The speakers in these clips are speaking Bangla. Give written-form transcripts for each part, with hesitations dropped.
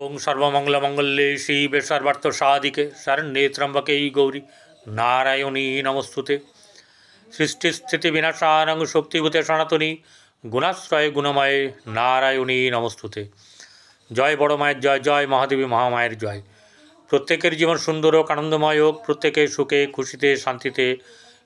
ओं सर्वमंगलमंगल्ये शिवे सर्वार्थसाधिके शरण्ये त्र्यंबके गौरी नारायणी नमस्तुते। सृष्टिस्थितिविनाशानं शक्तिभूते सनातनी गुणाश्रय गुणमये नारायणी नमस्तुते। जय बड़ मायर जय, जय महादेवी महामायर जय। प्रत्येकेर जीवन सुंदर होक, आनंदमय होक, प्रत्येके सुखे खुशिते शांतिते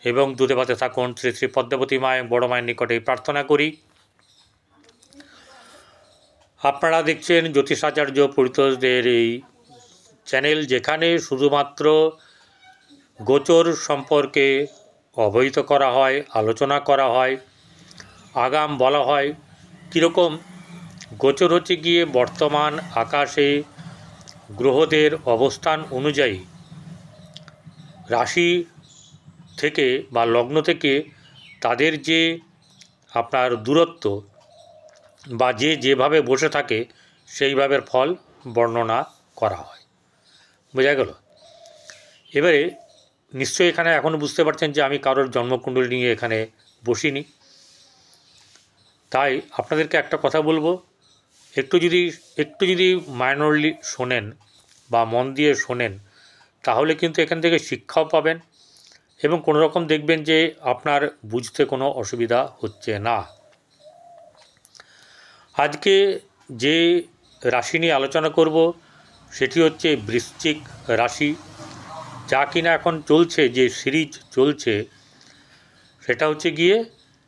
एवं दूधे भाते थाकुन। श्री श्री पद्मावती माय बड़ मायर निकटे प्रार्थना करी। আপনারা দেখছেন জ্যোতিষাচার্য পরিতোষদের এই চ্যানেল, যেখানে শুধুমাত্র গোচর সম্পর্কে অবহিত করা হয়, আলোচনা করা হয়, আগাম বলা হয়। কীরকম গোচর হচ্ছে গিয়ে বর্তমান আকাশে গ্রহদের অবস্থান অনুযায়ী রাশি থেকে বা লগ্ন থেকে তাদের যে আপনার দূরত্ব বা যে যেভাবে বসে থাকে সেইভাবে ফল বর্ণনা করা হয়। বোঝা গেল? এবারে নিশ্চয়ই এখানে এখনও বুঝতে পারছেন যে আমি কারোর জন্মকুণ্ডলী নিয়ে এখানে বসিনি। তাই আপনাদেরকে একটা কথা বলবো, একটু যদি মাইনরলি শোনেন বা মন দিয়ে শোনেন, তাহলে কিন্তু এখান থেকে শিক্ষাও পাবেন এবং কোনো রকম দেখবেন যে আপনার বুঝতে কোনো অসুবিধা হচ্ছে না। আজকে যে রাশি নিয়ে আলোচনা করব সেটি হচ্ছে বৃশ্চিক রাশি। যা কিনা এখন চলছে, যে সিরিজ চলছে, সেটা হচ্ছে গিয়ে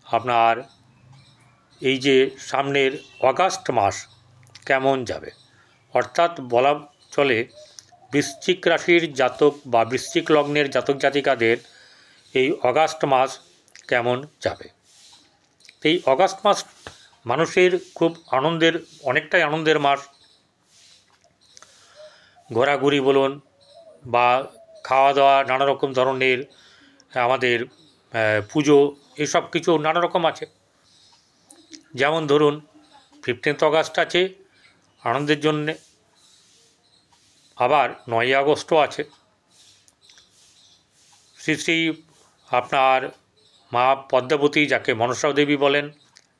আপনার এই যে সামনের অগাস্ট মাস কেমন যাবে, অর্থাৎ বলা চলে বৃশ্চিক রাশির জাতক বা বৃশ্চিক লগ্নের জাতক জাতিকাদের এই অগাস্ট মাস কেমন যাবে। এই অগাস্ট মাস মানুষের খুব আনন্দের, অনেকটাই আনন্দের মাস। ঘোরাঘুরি বলুন বা খাওয়া দাওয়া, নানা রকম ধরনের আমাদের পুজো, এসব কিছু নানা রকম আছে। যেমন ধরুন 15 অগাস্ট আছে আনন্দের জন্যে, আবার 9 আগস্টও আছে। শ্রী শ্রী আপনার মা পদ্মাবতী, যাকে মনসা দেবী বলেন,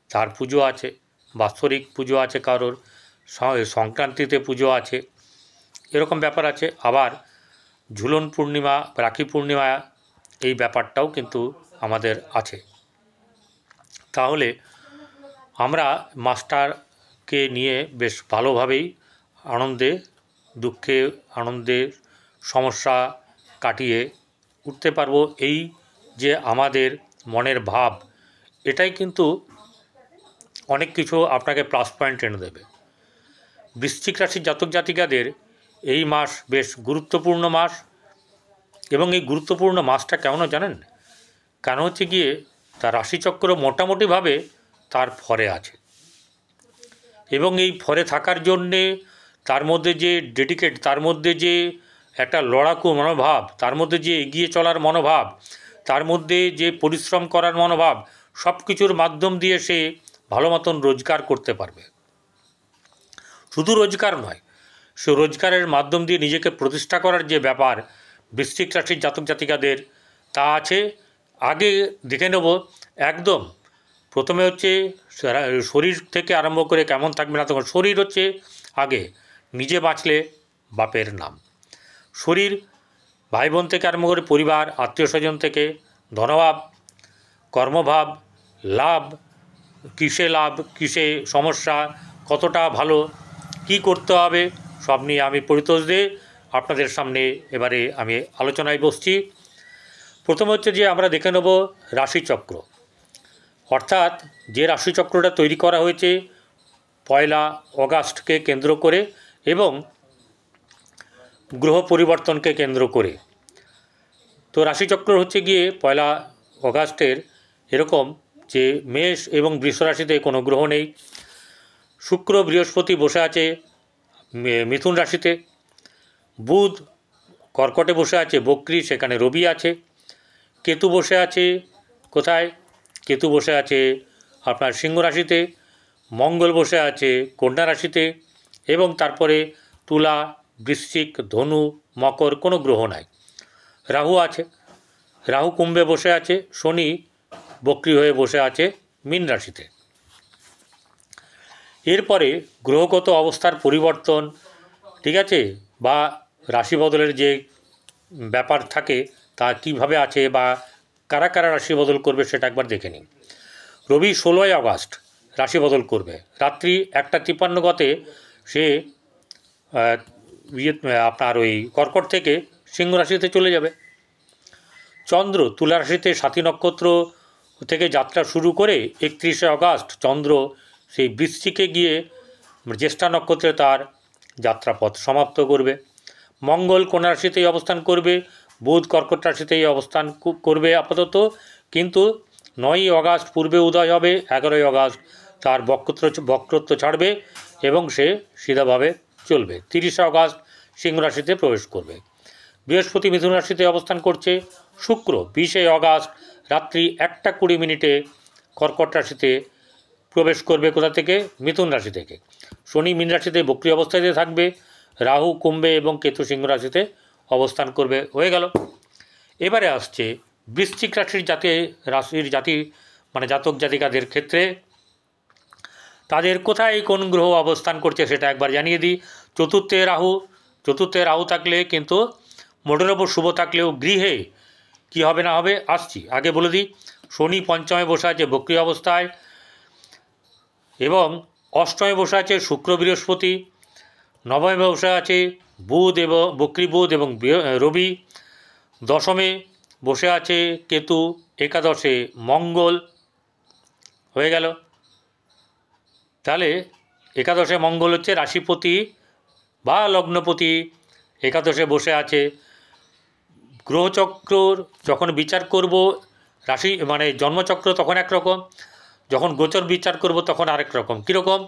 তার পুজো আছে, বাৎসরিক পুজো আছে, কারোর সংক্রান্তিতে পুজো আছে, এরকম ব্যাপার আছে। আবার ঝুলন পূর্ণিমা, রাখি পূর্ণিমা, এই ব্যাপারটাও কিন্তু আমাদের আছে। তাহলে আমরা মাসটাকে নিয়ে বেশ ভালোভাবেই আনন্দে দুঃখে, আনন্দে সমস্যা কাটিয়ে উঠতে পারবো। এই যে আমাদের মনের ভাব, এটাই কিন্তু অনেক কিছু আপনাকে প্লাস পয়েন্ট এনে দেবে। বৃশ্চিক রাশির জাতক জাতিকাদের এই মাস বেশ গুরুত্বপূর্ণ মাস। এবং এই গুরুত্বপূর্ণ মাসটা কেমন জানেন? কেন হচ্ছে গিয়ে তার রাশিচক্র মোটামুটিভাবে তার ফরে আছে, এবং এই ফরে থাকার জন্যে তার মধ্যে যে ডেডিকেট, তার মধ্যে যে একটা লড়াকু মনোভাব, তার মধ্যে যে এগিয়ে চলার মনোভাব, তার মধ্যে যে পরিশ্রম করার মনোভাব, সব কিছুর মাধ্যম দিয়ে সে ভালো মতন রোজগার করতে পারবে। শুধু রোজগার নয়, সে রোজগারের মাধ্যম দিয়ে নিজেকে প্রতিষ্ঠা করার যে ব্যাপার বৃশ্চিক রাশির জাতক জাতিকাদের, তা আছে। আগে দেখে নেব একদম প্রথমে হচ্ছে শরীর থেকে আরম্ভ করে কেমন থাকবে না তখন। শরীর হচ্ছে আগে, নিজে বাঁচলে বাপের নাম। শরীর, ভাই বোন থেকে আরম্ভ করে পরিবার, আত্মীয় স্বজন থেকে ধনভাব, কর্মভাব, লাভ, কিসে সমস্যা, কতটা ভালো, কি করতে হবে, সব নিয়ে আমি পরিতোষ দে আপনাদের সামনে এবারে আমি আলোচনায় বসছি। প্রথম হচ্ছে যে আমরা দেখে নেব রাশিচক্র, অর্থাৎ যে রাশিচক্রটা তৈরি করা হয়েছে 1 অগাস্টকে কেন্দ্র করে এবং গ্রহ পরিবর্তনকে কেন্দ্র করে। তো রাশিচক্র হচ্ছে গিয়ে 1 অগাস্টের এরকম যে মেষ এবং বৃষ রাশিতে কোনো গ্রহ নেই। শুক্র বৃহস্পতি বসে আছে মিথুন রাশিতে, বুধ কর্কটে বসে আছে বক্রী, সেখানে রবি আছে। কেতু বসে আছে কোথায়? কেতু বসে আছে আপনার সিংহ রাশিতে, মঙ্গল বসে আছে কন্যা রাশিতে, এবং তারপরে তুলা, বৃশ্চিক, ধনু, মকর, কোনো গ্রহ নাই। রাহু আছে, রাহু কুম্ভে বসে আছে, শনি বক্রী হয়ে বসে আছে মীন রাশিতে। এরপরে গ্রহগত অবস্থার পরিবর্তন ঠিক আছে, বা রাশি বদলের যে ব্যাপার থাকে তা কিভাবে আছে বা কারা কারা রাশি বদল করবে সেটা একবার দেখে নিন। রবি 16ই আগস্ট রাশি বদল করবে, রাত্রি 1:53 গতে সে আপনার ওই কর্কট থেকে সিংহ রাশিতে চলে যাবে। চন্দ্র তুলা রাশিতে সাথী নক্ষত্র থেকে যাত্রা শুরু করে 31শে আগস্ট চন্দ্র সেই বৃশ্চিকে গিয়ে জ্যেষ্ঠা নক্ষত্রে তার যাত্রাপথ সমাপ্ত করবে। মঙ্গল কন্যা রাশিতেই অবস্থান করবে, বুধ কর্কট রাশিতেই অবস্থান করবে আপাতত, কিন্তু 9ই আগস্ট পূর্বে উদয় হবে, 11ই আগস্ট তার বক্রত্ব ছাড়বে এবং সে সিধাভাবে চলবে। 30শে আগস্ট সিংহ রাশিতে প্রবেশ করবে। বৃহস্পতি মিথুন রাশিতে অবস্থান করছে। শুক্র 20শে আগস্ট রাত্রি 1:20 কর্কট রাশিতে প্রবেশ করবে। কোথা থেকে? মিথুন রাশি থেকে। শনি মীন রাশিতে বক্রী অবস্থাতে থাকবে। রাহু কুম্ভে এবং কেতু সিংহ রাশিতে অবস্থান করবে। হয়ে গেল। এবারে আসছে বৃশ্চিক রাশির জাতক জাতিকাদের ক্ষেত্রে তাদের কোথায় কোন গ্রহ অবস্থান করছে সেটা একবার জানিয়ে দিই। চতুর্থে রাহু থাকলে কিন্তু মোটের ওপর শুভ থাকলেও গৃহে কি হবে না হবে আসছি, আগে বলে দিই। শনি পঞ্চমে বসে আছে বক্রী অবস্থায় এবং অষ্টমে বসে আছে শুক্র বৃহস্পতি, নবমে বসে আছে বুধ এবং বক্রী বুধ এবং রবি, দশমে বসে আছে কেতু, একাদশে মঙ্গল। হয়ে গেল। তাহলে একাদশে মঙ্গল হচ্ছে রাশিপতি বা লগ্নপতি, একাদশে বসে আছে। গ্রহচক্রর যখন বিচার করব রাশি জন্মচক্র তখন একরকম, যখন গোচর বিচার করব তখন আরেক রকম। কীরকম?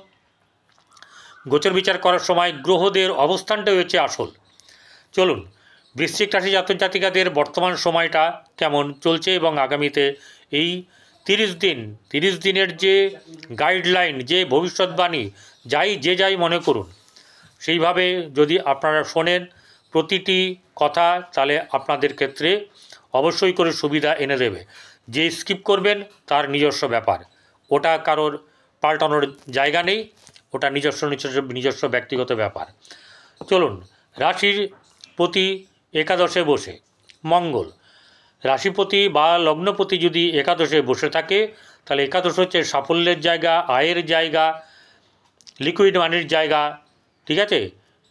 গোচর বিচার করার সময় গ্রহদের অবস্থানটাই হচ্ছে আসল। চলুন, বৃশ্চিক রাশি জাতক জাতিকাদের বর্তমান সময়টা কেমন চলছে এবং আগামীতে এই 30 দিনের যে গাইডলাইন, যে ভবিষ্যৎবাণী, যাই মনে করুন সেইভাবে যদি আপনারা শোনেন প্রতিটি কথা, তাহলে আপনাদের ক্ষেত্রে অবশ্যই করে সুবিধা এনে দেবে। যে স্কিপ করবেন তার নিজস্ব ব্যাপার, ওটা কারোর পাল্টানোর জায়গা নেই, ওটা নিজস্ব ব্যক্তিগত ব্যাপার। চলুন, রাশির প্রতি একাদশে বসে মঙ্গল, রাশিপতি বা লগ্নপতি যদি একাদশে বসে থাকে তাহলে একাদশ হচ্ছে সাফল্যের জায়গা, আয়ের জায়গা, লিকুইড মানির জায়গা। ঠিক আছে,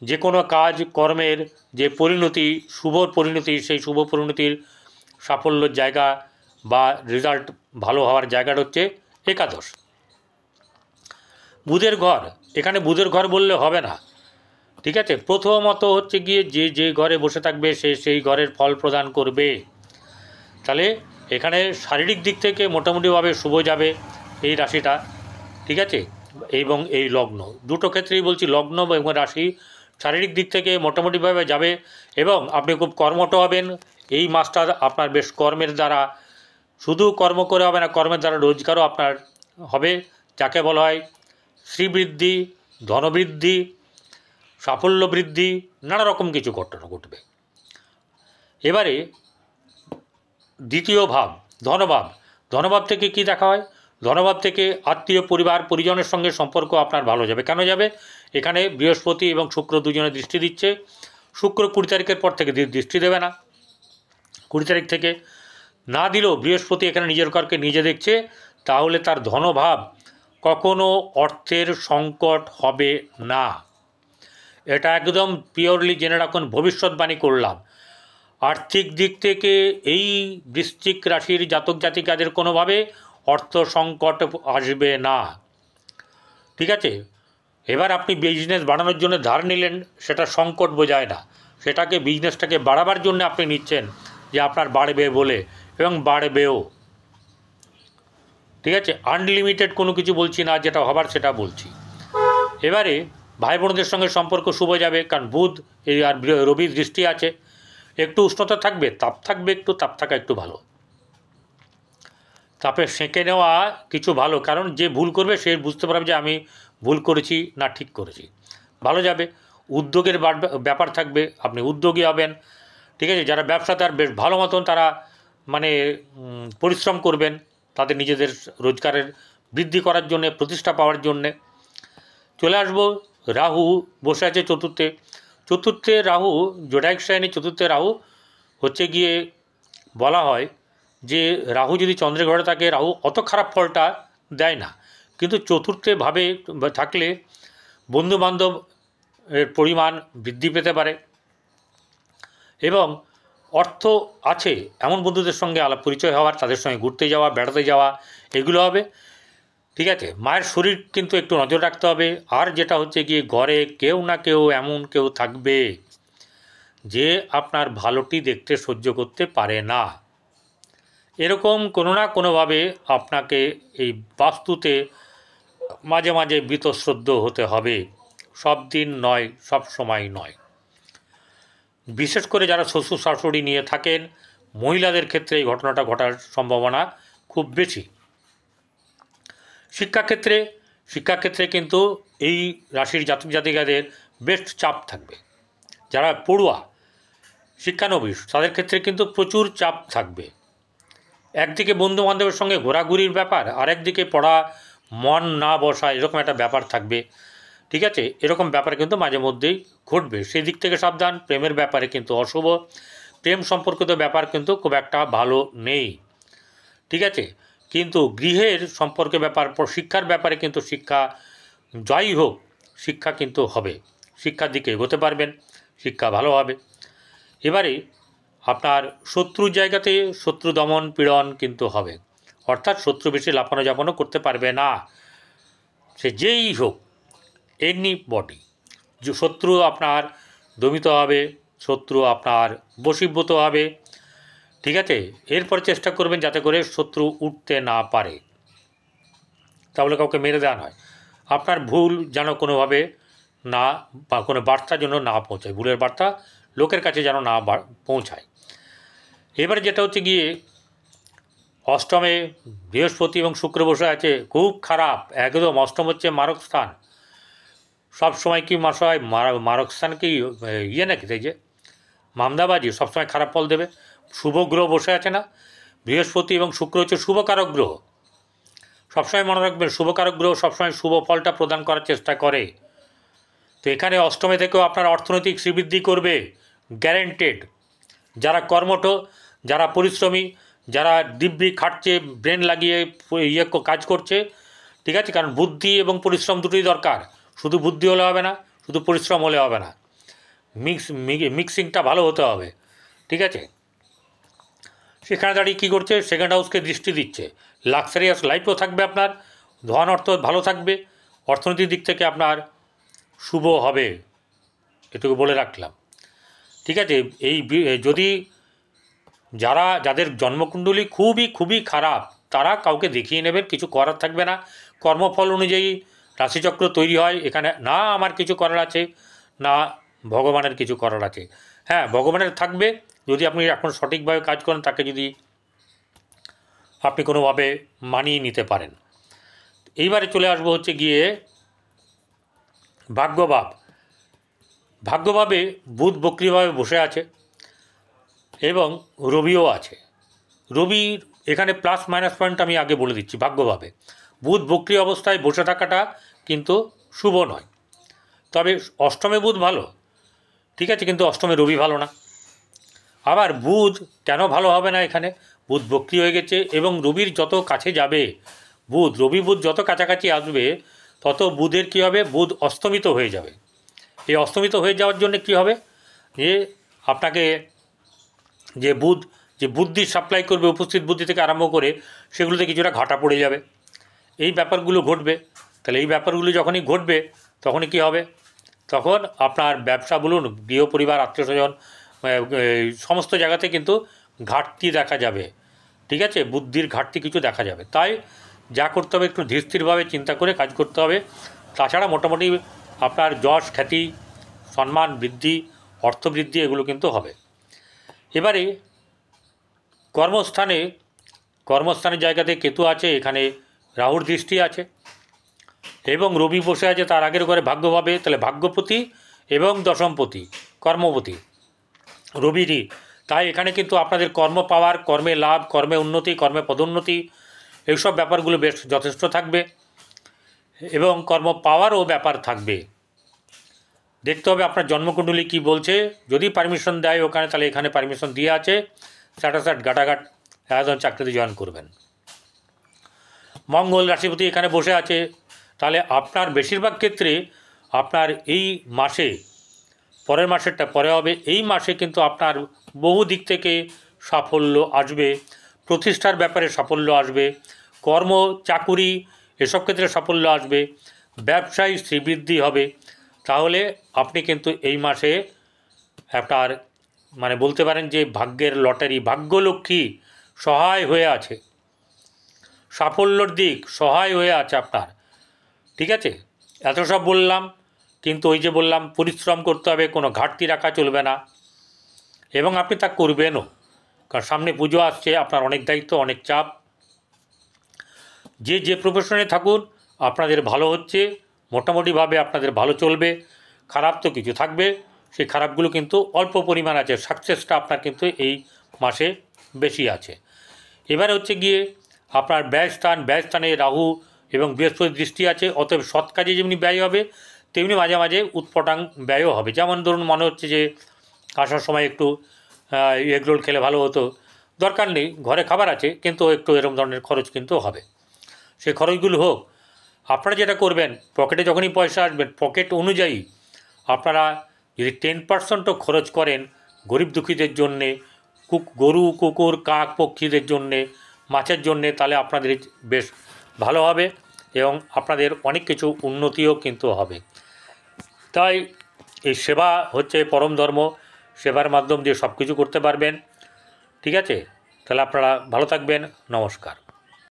যে কোনো কাজ কর্মের যে পরিণতি, শুভ পরিণতি, সেই শুভ পরিণতির সাফল্যের জায়গা বা রেজাল্ট ভালো হওয়ার জায়গাটা হচ্ছে একাদশ। বুধের ঘর, এখানে বুধের ঘর বললে হবে না। ঠিক আছে, প্রথমত হচ্ছে গিয়ে যে ঘরে বসে থাকবে সেই ঘরের ফল প্রদান করবে। তাহলে এখানে শারীরিক দিক থেকে মোটামুটিভাবে শুভ যাবে এই রাশিটা। ঠিক আছে, এবং এই লগ্ন, দুটো ক্ষেত্রেই বলছি, লগ্ন এবং রাশি শারীরিক দিক থেকে মোটামুটিভাবে যাবে এবং আপনি খুব কর্মঠ হবেন। এই মাসটা আপনার বেশ কর্মের দ্বারা, শুধু কর্ম করে হবে না, কর্মের দ্বারা রোজগারও আপনার হবে, যাকে বলা হয় শ্রীবৃদ্ধি, ধনবৃদ্ধি, সাফল্য বৃদ্ধি, নানা রকম কিছু ঘটনা ঘটবে। এবারে দ্বিতীয় ভাব ধনভাব থেকে কি দেখা হয়? ধনভাব থেকে আত্মীয় পরিবার পরিজনের সঙ্গে সম্পর্ক আপনার ভালো যাবে। কেন যাবে? এখানে বৃহস্পতি এবং শুক্র দুজনে দৃষ্টি দিচ্ছে। শুক্র 20 তারিখের পর থেকে দৃষ্টি দেবে না, 20 তারিখ থেকে না দিলেও বৃহস্পতি এখানে নিজের ঘরকে নিজে দেখছে, তাহলে তার ধনভাব কখনো অর্থের সংকট হবে না। এটা একদম পিওরলি জেনে রাখুন, ভবিষ্যৎবাণী করলাম। আর্থিক দিক থেকে এই বৃশ্চিক রাশির জাতক জাতিকাদের কোনোভাবে অর্থ সংকট আসবে না। ঠিক আছে, এবার আপনি বিজনেস বাড়ানোর জন্য ধার নিলেন, সেটা সংকট বোঝায় না, সেটাকে বিজনেসটাকে বাড়াবার জন্য আপনি নিচ্ছেন, যে আপনার বাড়বে বলে, এবং বাড়বেও। ঠিক আছে, আনলিমিটেড কোনো কিছু বলছি না, যেটা হবার সেটা বলছি। এবারে ভাই বোনদের সঙ্গে সম্পর্ক শুভ যাবে, কারণ বুধ এই আর রবির দৃষ্টি আছে। একটু উষ্ণতা থাকবে, তাপ থাকবে, একটু তাপ থাকা একটু ভালো, তাপে সেঁকে নেওয়া কিছু ভালো, কারণ যে ভুল করবে সে বুঝতে পারবে যে আমি ভুল করেছি না ঠিক করেছি, ভালো যাবে। উদ্যোগের ব্যাপার থাকবে, আপনি উদ্যোগী হবেন। ঠিক আছে, যারা ব্যবসাদার বেশ ভালো মতন তারা পরিশ্রম করবেন তাদের নিজেদের রোজগারের বৃদ্ধি করার জন্যে, প্রতিষ্ঠা পাওয়ার জন্যে। চলে আসবো, রাহু বসে আছে চতুর্থে। চতুর্থে রাহু, জোডাইক সাইনে চতুর্থে রাহু হচ্ছে গিয়ে বলা হয় যে রাহু যদি চন্দ্রের ঘরে থাকে রাহু অত খারাপ ফলটা দেয় না, কিন্তু চতুর্থে ভাবে থাকলে বন্ধুবান্ধব এর পরিমাণ বৃদ্ধি পেতে পারে এবং অর্থ আছে এমন বন্ধুদের সঙ্গে আলাপ পরিচয় হওয়ার, তাদের সঙ্গে ঘুরতে যাওয়া, বেড়াতে যাওয়া, এগুলো হবে। ঠিক আছে, মায়ের শরীর কিন্তু একটু নজর রাখতে হবে। আর যেটা হচ্ছে গিয়ে ঘরে কেউ না কেউ এমন কেউ থাকবে যে আপনার ভালোটি দেখতে সহ্য করতে পারে না, এরকম কোনো না কোনোভাবে আপনাকে এই বাস্তুতে মাঝে মাঝে বীতশ্রদ্ধ হতে হবে, সব দিন নয়, সব সময় নয়। বিশেষ করে যারা শ্বশুর শাশুড়ি নিয়ে থাকেন মহিলাদের ক্ষেত্রে এই ঘটনাটা ঘটার সম্ভাবনা খুব বেশি। শিক্ষাক্ষেত্রে কিন্তু এই রাশির জাতক জাতিকাদের বেশ চাপ থাকবে। যারা পড়ুয়া শিক্ষানবিশ তাদের ক্ষেত্রে কিন্তু প্রচুর চাপ থাকবে। একদিকে বন্ধুবান্ধবের সঙ্গে ঘোরাঘুরির ব্যাপার, আর একদিকে পড়া মন না বসা, এরকম একটা ব্যাপার থাকবে। ঠিক আছে, এরকম ব্যাপার কিন্তু মাঝে মধ্যেই ঘটবে, সেই দিক থেকে সাবধান। প্রেমের ব্যাপারে কিন্তু অশুভ, প্রেম সম্পর্কিত ব্যাপার কিন্তু খুব একটা ভালো নেই। ঠিক আছে, কিন্তু গৃহের সম্পর্কে ব্যাপার, শিক্ষার ব্যাপারে কিন্তু শিক্ষা যাই হোক, শিক্ষা কিন্তু হবে, শিক্ষার দিকে এগোতে পারবেন, শিক্ষা ভালো হবে। এবারে আপনার শত্রুর জায়গাতে শত্রু দমন পীড়ন কিন্তু হবে, অর্থাৎ শত্রু বেশি লাফানো জাপানো করতে পারবে না, সে যেই হোক, এনি বডি। যে শত্রু আপনার দমিত হবে, শত্রু আপনার বশীভূত হবে। ঠিক আছে, এরপর চেষ্টা করবেন যাতে করে শত্রু উঠতে না পারে, তাহলে কাউকে মেরে দেওয়া নয়। আপনার ভুল যেন কোনোভাবে না, বা কোনো বার্তা যেন না পৌঁছায়, ভুলের বার্তা লোকের কাছে যেন না পৌঁছায়। এবারে যেটা হচ্ছে গিয়ে অষ্টমে বৃহস্পতি এবং শুক্র বসে আছে, খুব খারাপ একদম। অষ্টম হচ্ছে মারক স্থান। সবসময় কি মশাই মারক স্থান কি ইয়ে নাকি, এই যে মামদাবাজি, সবসময় খারাপ ফল দেবে। শুভ গ্রহ বসে আছে না, বৃহস্পতি এবং শুক্র হচ্ছে শুভকারক গ্রহ। সবসময় মনে রাখবেন, শুভকারক গ্রহ সবসময় শুভ ফলটা প্রদান করার চেষ্টা করে। তো এখানে অষ্টমে থেকেও আপনার অর্থনৈতিক শ্রীবৃদ্ধি করবে, গ্যারেন্টেড। যারা কর্মঠ, যারা পরিশ্রমী, যারা দিব্যি খাটছে, ব্রেন লাগিয়ে কাজ করছে, ঠিক আছে, কারণ বুদ্ধি এবং পরিশ্রম দুটোই দরকার। শুধু বুদ্ধি হলে হবে না, শুধু পরিশ্রম হলে হবে না, মিক্সিংটা ভালো হতে হবে। ঠিক আছে, সেখানে দাঁড়িয়ে কী করছে, সেকেন্ড হাউসকে দৃষ্টি দিচ্ছে। লাক্সারিয়াস লাইফও থাকবে আপনার, ধন অর্থ ভালো থাকবে, অর্থনৈতিক দিক থেকে আপনার শুভ হবে, এটুকু বলে রাখলাম। ঠিক আছে, এই যদি যাদের জন্মকুণ্ডলী খুবই খারাপ, তারা কাউকে দেখিয়ে নেবেন, কিছু করার থাকবে না। কর্মফল অনুযায়ী রাশিচক্র তৈরি হয়, এখানে না আমার কিছু করার আছে, না ভগবানের কিছু করার আছে। হ্যাঁ, ভগবানের থাকবে যদি আপনি এখন সঠিকভাবে কাজ করেন, তাকে যদি আপনি কোনোভাবে মানিয়ে নিতে পারেন। এইবারে চলে আসবো হচ্ছে গিয়ে ভাগ্যভাবে বুধ বক্রীভাবে বসে আছে এবং রবিও আছে। রবির এখানে প্লাস মাইনাস পয়েন্ট আমি আগে বলে দিচ্ছি। ভাগ্যভাবে বুধ বক্রী অবস্থায় বসে থাকাটা কিন্তু শুভ নয়, তবে অষ্টমে বুধ ভালো, ঠিক আছে, কিন্তু অষ্টমে রবি ভালো না। আবার বুধ কেন ভালো হবে না, এখানে বুধ বক্রী হয়ে গেছে এবং রবির যত কাছে যাবে রবি বুধ যত কাছাকাছি আসবে, তত বুধের কী হবে, বুধ অস্তমিত হয়ে যাবে। এই অস্তমিত হয়ে যাওয়ার জন্য কী হবে, যে আপনাকে যে বুদ্ধি সাপ্লাই করবে, উপস্থিত বুদ্ধি থেকে আরম্ভ করে, সেগুলোতে কিছুটা ঘাটা পড়ে যাবে, এই ব্যাপারগুলো ঘটবে। তাহলে এই ব্যাপারগুলো যখনই ঘটবে, তখনই কী হবে, তখন আপনার ব্যবসা বলুন, গৃহ পরিবার, আত্মীয় স্বজন, সমস্ত জায়গাতে কিন্তু ঘাটতি দেখা যাবে। ঠিক আছে, বুদ্ধির ঘাটতি কিছু দেখা যাবে। তাই যা করতে হবে, একটু ধীর স্থিরভাবে চিন্তা করে কাজ করতে হবে। তাছাড়া মোটামুটি আপনার যশ খ্যাতি সম্মান বৃদ্ধি, অর্থবৃদ্ধি, এগুলো কিন্তু হবে। এবারে কর্মস্থানের জায়গাতে কেতু আছে, এখানে রাহুর দৃষ্টি আছে এবং রবি বসে আছে তার আগের ঘরে ভাগ্যভাবে। তাহলে ভাগ্যপতি এবং দশমপতি, কর্মপতি রবিরই। তাই এখানে কিন্তু আপনাদের কর্ম পাওয়ার, কর্মে লাভ, কর্মে উন্নতি, কর্মে পদোন্নতি, এইসব ব্যাপারগুলো বেশ যথেষ্ট থাকবে এবং কর্ম পাওয়ারও ব্যাপার থাকবে। দেখতে হবে আপনার জন্মকুণ্ডলী কী বলছে। যদি পারমিশন দেয় ওখানে, তাহলে এখানে পারমিশন দিয়ে আছে, স্যাটাসাট গাটাঘাট একদম চাকরিতে জয়েন করবেন। মঙ্গল রাশিপতি এখানে বসে আছে, তাহলে আপনার বেশিরভাগ ক্ষেত্রে আপনার এই মাসে, পরের মাসেরটা পরে হবে, এই মাসে কিন্তু আপনার বহু দিক থেকে সাফল্য আসবে, প্রতিষ্ঠার ব্যাপারে সাফল্য আসবে, কর্ম চাকুরি এসব ক্ষেত্রে সাফল্য আসবে, ব্যবসায় শ্রীবৃদ্ধি হবে। তাহলে আপনি কিন্তু এই মাসে আপনার মানে বলতে পারেন যে ভাগ্যের লটারি, ভাগ্যলক্ষ্মী সহায় হয়ে আছে, সাফল্যর দিক সহায় হয়ে আছে আপনার। ঠিক আছে, এত সব বললাম, কিন্তু ওই যে বললাম পরিশ্রম করতে হবে, কোনো ঘাটতি রাখা চলবে না, এবং আপনি তা করবেনও, কারণ সামনে পুজো আসছে, আপনার অনেক দায়িত্ব, অনেক চাপ। যে প্রফেশনে থাকুন আপনাদের ভালো হচ্ছে, মোটামুটিভাবে আপনাদের ভালো চলবে। খারাপ তো কিছু থাকবে, সেই খারাপগুলো কিন্তু অল্প পরিমাণ আছে, সাকসেসটা আপনার কিন্তু এই মাসে বেশি আছে। এবারে হচ্ছে গিয়ে আপনার ব্যয়স্থানে রাহু এবং বৃহস্পতি দৃষ্টি আছে, অতএব সৎ কাজে যেমনি ব্যয় হবে তেমনি মাঝে মাঝে উৎপটাং ব্যয়ও হবে। যেমন ধরুন মনে হচ্ছে যে আসার সময় একটু এগরোল খেলে ভালো হতো, দরকার নেই, ঘরে খাবার আছে, কিন্তু একটু এরকম ধরনের খরচ কিন্তু হবে। সেই খরচগুলো হোক। আপনারা যেটা করবেন, পকেটে যখনই পয়সা আসবেন পকেট অনুযায়ী আপনারা যদি 10%ও খরচ করেন গরিব দুঃখীদের জন্যে, গরু কুকুর কাক পক্ষীদের জন্যে, মাছের জন্যে, তাহলে আপনাদের বেশ ভালো হবে এবং আপনাদের অনেক কিছু উন্নতিও কিন্তু হবে। তাই এই সেবা হচ্ছে পরম ধর্ম, সেবার মাধ্যম দিয়ে সব কিছু করতে পারবেন। ঠিক আছে, তাহলে আপনারা ভালো থাকবেন, নমস্কার।